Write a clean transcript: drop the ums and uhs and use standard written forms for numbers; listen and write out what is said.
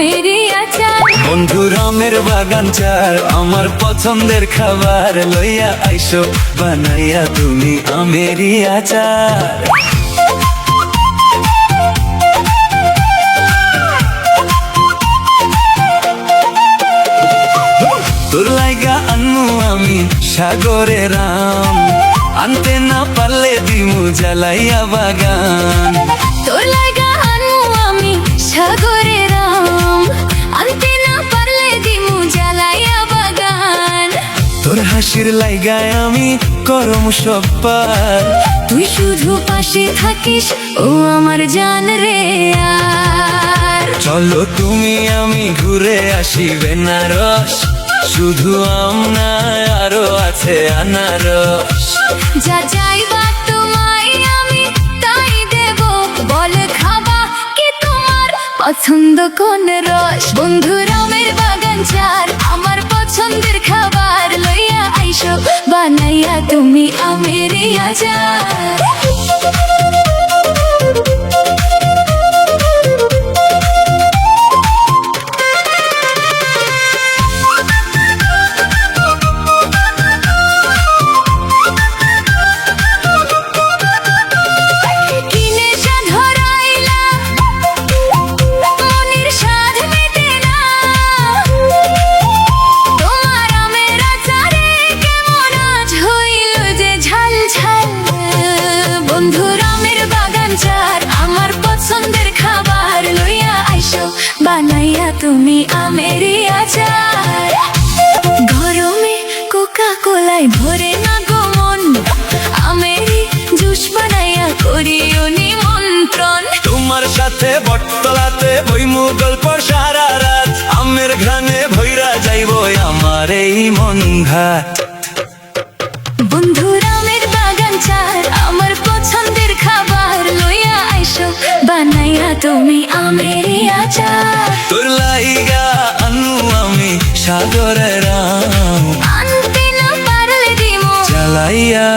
আমেরই আচার। বন্ধু রামের বাগান চার আমার পছন্দের খাবার, লইয়া আইসো বানাইয়া তুমি আমেরই আচার। তোর লাইগা আনমু আমি সাগরের আম, আনতে না পারলে দিমু জ্বালাইয়া বাগান। তোর লাগা আনু আমি সাগরের আম, আনতে না পারলে দিমু জ্বালাইয়া বাগান। তোর হাসির লাইগায় আমি করম সব পার, তুই শুধু পাশে থাকিস ও আমার জান রে আর। চলো তুমি আমি ঘুরে আসি বেনারস, শুধু আম না আরো আছে আনারস। যা চাইবা তোমায় আমি তাই দেব, বল খাবা কি তোমার পছন্দ কোন রস। বন্ধু রামের বাগান চার আমার পছন্দের খাবার, লইয়া আইসো বানাইয়া তুমি আমেরই আচার। বন্ধু রামের বাগান চার আমার পছন্দের খাবার, লইয়া আইসো বানাইয়া তুমি আমেরই আচার। গরমে কোকা কোলায় ভরে না গো মন, আমেরই জুস বানাইয়া করিও নিমন্ত্রণ। তোমার সাথে বটতলাতে বইমু গল্প সারা রাত, আমের ঘ্রাণে ভৈরা যাইব আমার এই মন ঘাট। বন্ধু রামের বাগান চার আমার পছন্দের খাবার, লইয়া আইসো বানাইয়া তুমি আমেরই আচার। তোর লাইগা আনু আমি সাগরের আম, আনতে না পারলে দিমু জ্বালাইয়া